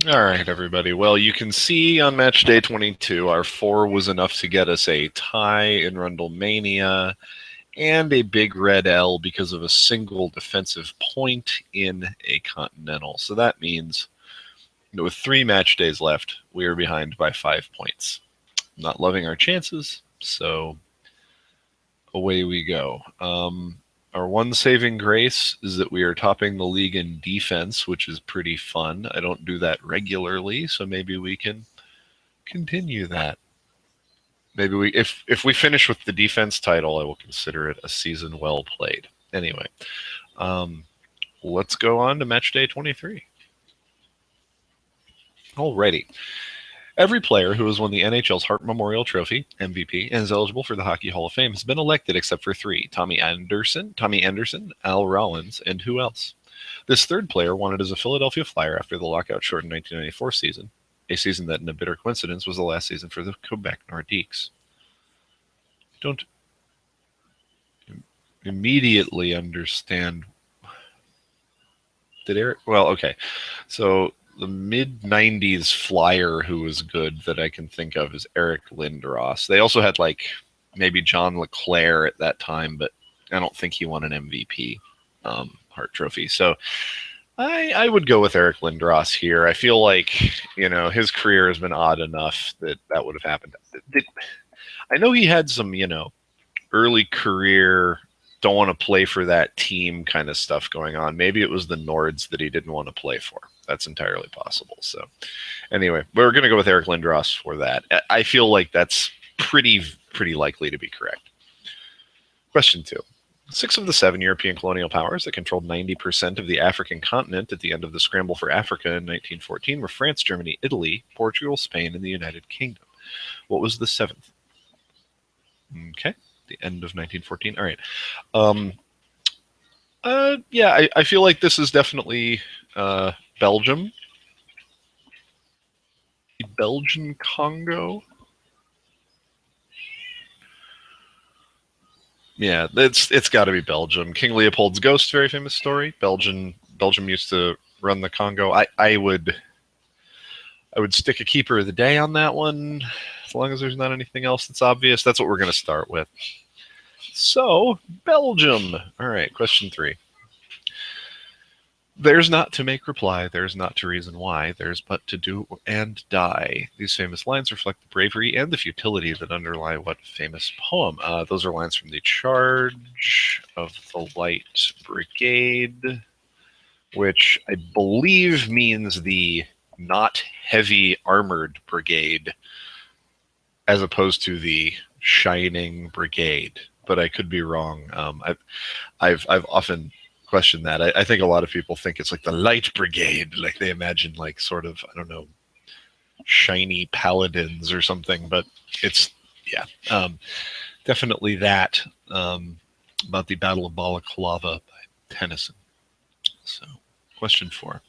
All right, everybody. Well, you can see on match day 22, our 4 was enough to get us a tie in Rundlemania and a big red L because of a single defensive point in a Continental. So that means that with 3 match days left, we are behind by 5 points. Not loving our chances, so away we go. Our one saving grace is that we are topping the league in defense, which is pretty fun. I don't do that regularly, so maybe we can continue that. Maybe if we finish with the defense title, I will consider it a season well played. Anyway, um, let's go on to match day 23. Alrighty. Every player who has won the NHL's Hart Memorial Trophy, MVP, and is eligible for the Hockey Hall of Fame has been elected except for 3: Tommy Anderson, Al Rollins, and who else? This third player wanted as a Philadelphia Flyer after the lockout-shortened 1994 season, a season that, in a bitter coincidence, was the last season for the Quebec Nordiques. Don't immediately understand. Did Eric? Well, okay. So the mid-90s Flyer who was good that I can think of is Eric Lindros. They also had maybe John LeClair at that time, but I don't think he won an MVP Hart Trophy. So I would go with Eric Lindros here. I feel like, his career has been odd enough that would have happened. I know he had some, early career don't want to play for that team kind of stuff going on. Maybe it was the Nords that he didn't want to play for. That's entirely possible. So anyway, we're going to go with Eric Lindros for that. I feel like that's pretty likely to be correct. Question 2. 6 of the 7 European colonial powers that controlled 90% of the African continent at the end of the scramble for Africa in 1914 were France, Germany, Italy, Portugal, Spain, and the United Kingdom. What was the 7th? Okay. The end of 1914. All right. Yeah, I feel like this is definitely Belgium. The Belgian Congo. Yeah, it's got to be Belgium. King Leopold's Ghost, very famous story. Belgium used to run the Congo. I would stick a keeper of the day on that one, as long as there's not anything else that's obvious. That's what we're going to start with. So, Belgium. All right, question 3. There's not to make reply, there's not to reason why, there's but to do and die. These famous lines reflect the bravery and the futility that underlie what famous poem? Those are lines from The Charge of the Light Brigade, which I believe means the not heavy armored brigade, as opposed to the shining brigade. But I could be wrong. I've often questioned that. I think a lot of people think it's like the light brigade, like they imagine sort of, I don't know, shiny paladins or something. But it's definitely that, about the Battle of Balaclava by Tennyson. So, question 4.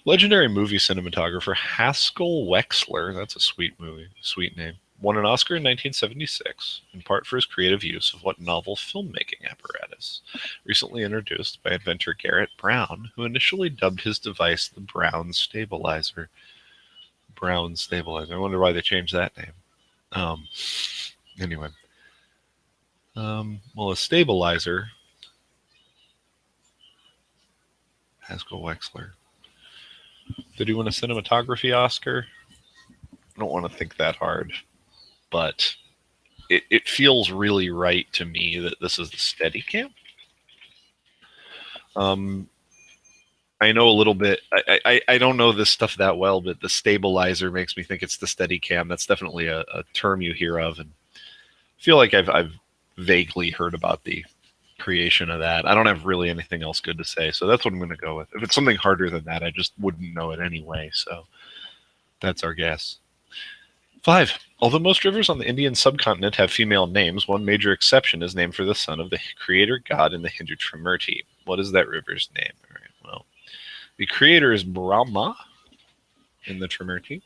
Legendary movie cinematographer Haskell Wexler, that's a sweet name, won an Oscar in 1976, in part for his creative use of what novel filmmaking apparatus? Recently introduced by inventor Garrett Brown, who initially dubbed his device the Brown Stabilizer. Brown Stabilizer. I wonder why they changed that name. Anyway. Well, a stabilizer. Haskell Wexler. Did he win a cinematography Oscar? I don't want to think that hard, but it feels really right to me that this is the Steadicam. I know a little bit. I don't know this stuff that well, but the stabilizer makes me think it's the Steadicam. That's definitely a term you hear of, and I feel like I've vaguely heard about the creation of that. I don't have really anything else good to say, so that's what I'm going to go with. If it's something harder than that, I just wouldn't know it anyway, so that's our guess. 5. Although most rivers on the Indian subcontinent have female names, one major exception is named for the son of the creator god in the Hindu Trimurti. What is that river's name? All right, well, the creator is Brahma in the Trimurti,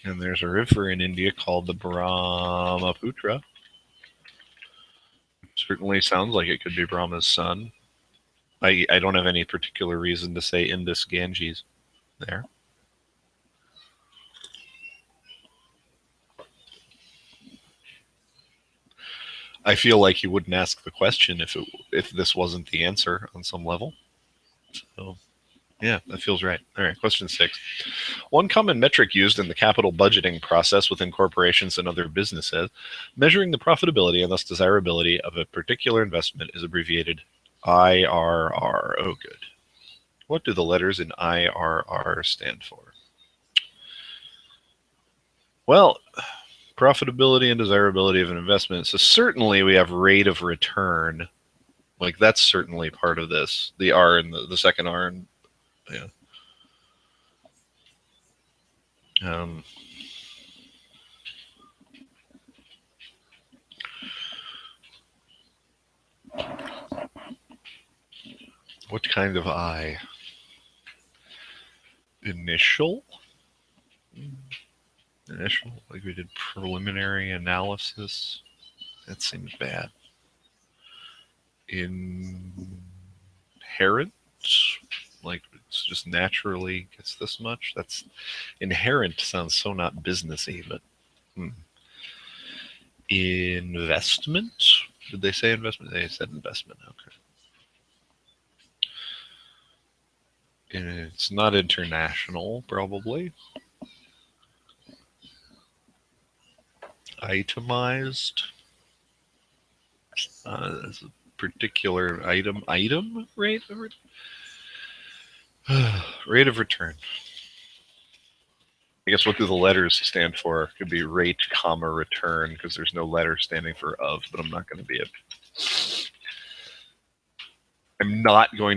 and there's a river in India called the Brahmaputra. Certainly sounds like it could be Brahma's son. I don't have any particular reason to say Indus Ganges there. I feel like he wouldn't ask the question if this wasn't the answer on some level. So yeah, that feels right. All right, question 6. One common metric used in the capital budgeting process within corporations and other businesses, measuring the profitability and thus desirability of a particular investment, is abbreviated IRR. Oh, good. What do the letters in IRR stand for? Well, profitability and desirability of an investment. So certainly we have rate of return. Like that's certainly part of this. The R and the second R and yeah. What kind of I? Initial? Initial? Like we did preliminary analysis? That seems bad. Inherent? Like it's just naturally gets this much? That's inherent sounds so not businessy, but investment? Did they say investment? They said investment. Okay. It's not international, probably. Itemized. That's a particular item rate of rate of return. I guess what do the letters stand for? It could be rate, comma, return, because there's no letter standing for of, but I'm not going to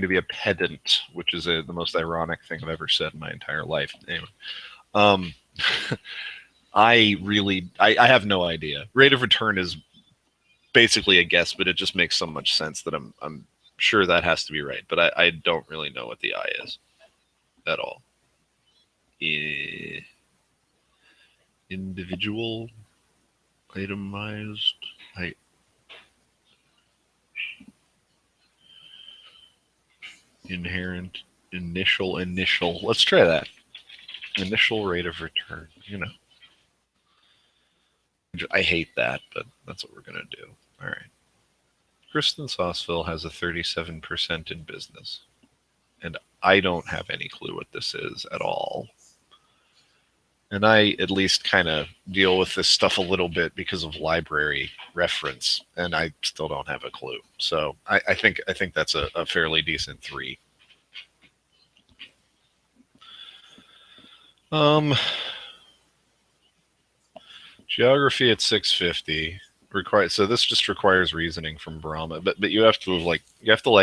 be a pedant, which is the most ironic thing I've ever said in my entire life. Anyway, I have no idea. Rate of return is basically a guess, but it just makes so much sense that I'm sure that has to be right. But I don't really know what the I is at all. Individual, itemized, inherent, initial. Let's try that. Initial rate of return. I hate that, but that's what we're going to do. All right. Kristen Sauceville has a 37% in business. And I don't have any clue what this is at all. And I at least kind of deal with this stuff a little bit because of library reference, and I still don't have a clue. So I think that's a fairly decent 3. Geography at 650. So this just requires reasoning from Brahma, but you have to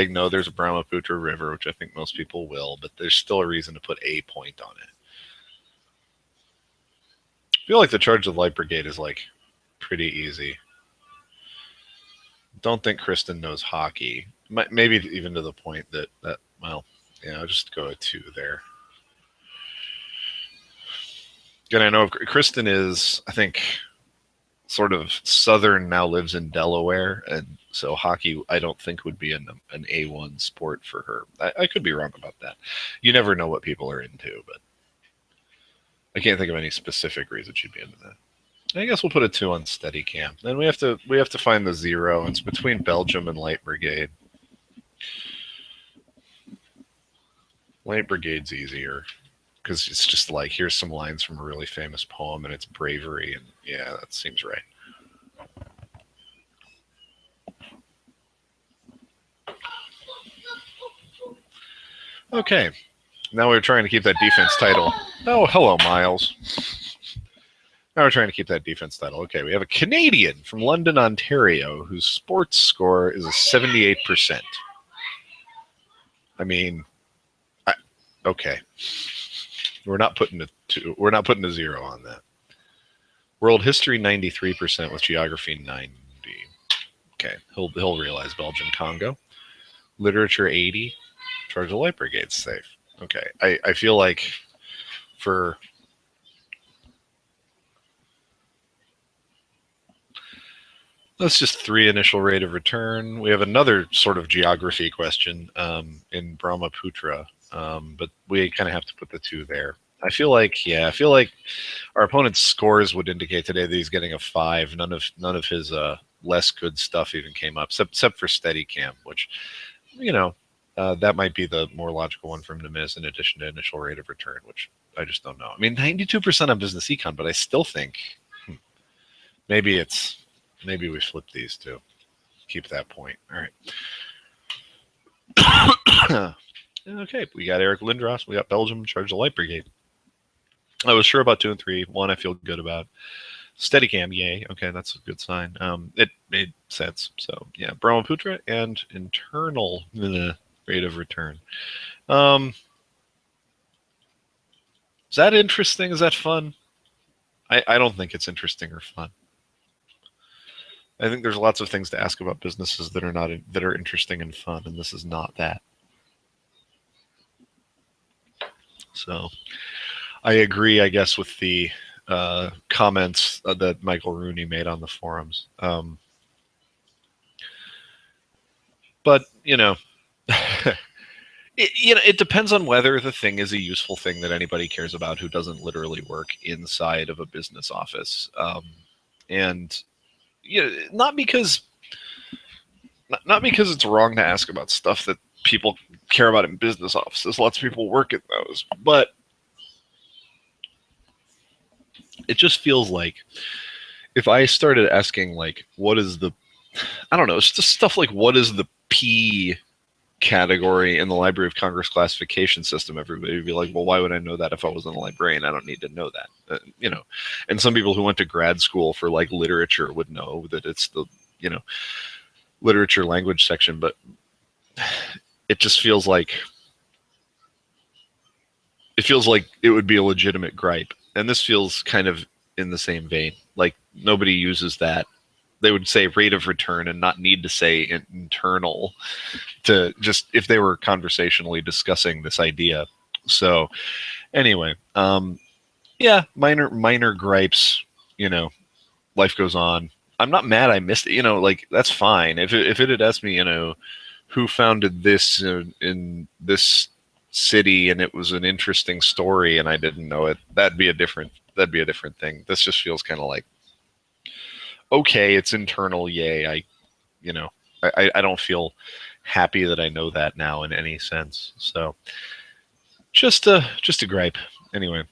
know there's a Brahmaputra River, which I think most people will, but there's still a reason to put a point on it. I feel like the charge of the Light Brigade is like pretty easy. Don't think Kristen knows hockey. Maybe even to the point that well, yeah, I'll just go a 2 there. Again, I know Kristen is, I think, sort of southern, now lives in Delaware, and so hockey I don't think would be an A1 sport for her. I could be wrong about that. You never know what people are into, but I can't think of any specific reason she'd be into that. I guess we'll put a 2 on Steadicam. Then we have to find the 0. It's between Belgium and Light Brigade. Light Brigade's easier because it's just like, here's some lines from a really famous poem, and it's bravery, and yeah, that seems right. Okay, now we're trying to keep that defense title. Oh, hello, Miles. Now we're trying to keep that defense title. Okay, we have a Canadian from London, Ontario, whose sports score is a 78%. I mean, okay. We're not putting a 0 on that. World history 93% with geography 90. Okay, he'll realize Belgium, Congo. Literature 80. Charge of Light Brigade's safe. Okay, I feel like for that's just 3 initial rate of return. We have another sort of geography question in Brahmaputra, but we kind of have to put the 2 there. I feel like our opponent's scores would indicate today that he's getting a 5. None of his less good stuff even came up, except for Steadicam, which, you know, that might be the more logical one for him to miss, in addition to initial rate of return, which I just don't know. I mean, 92% on business econ, but I still think maybe we flip these two. Keep that point. All right. Okay, we got Eric Lindros. We got Belgium, Charge the Light Brigade. I was sure about 2 and 3. 1 I feel good about. Steadicam, yay. Okay, that's a good sign. It made sense. So, yeah, Brahmaputra and internal rate of return. Is that interesting? Is that fun? I don't think it's interesting or fun. I think there's lots of things to ask about businesses that are interesting and fun, and this is not that. So, I agree, I guess, with the comments that Michael Rooney made on the forums. But, you know, it depends on whether the thing is a useful thing that anybody cares about who doesn't literally work inside of a business office. And, you know, not because it's wrong to ask about stuff that people care about in business offices. Lots of people work in those. But it just feels like if I started asking, like, what is the, I don't know, it's just stuff like, what is the P category in the Library of Congress classification system? Everybody would be like, well, why would I know that if I wasn't a librarian? I don't need to know that. You know, and some people who went to grad school for like literature would know that it's the, you know, literature language section, but it just feels like it would be a legitimate gripe. And this feels kind of in the same vein. Like, nobody uses that. They would say rate of return and not need to say internal to just, if they were conversationally discussing this idea. So anyway, yeah, minor gripes, you know, life goes on. I'm not mad I missed it, you know, like, that's fine. If it had asked me, you know, who founded this in this city and it was an interesting story and I didn't know it, that'd be a different thing. This just feels kind of like, okay, it's internal, yay. I don't feel happy that I know that now in any sense. So just a gripe. Anyway.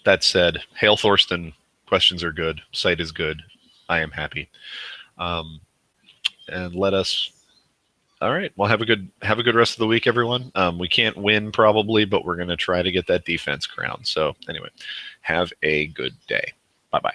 That said, hail Thorsten, questions are good, site is good, I am happy. And let us, all right, well, have a good rest of the week, everyone. We can't win probably, but we're going to try to get that defense crown. So anyway, have a good day. Bye-bye.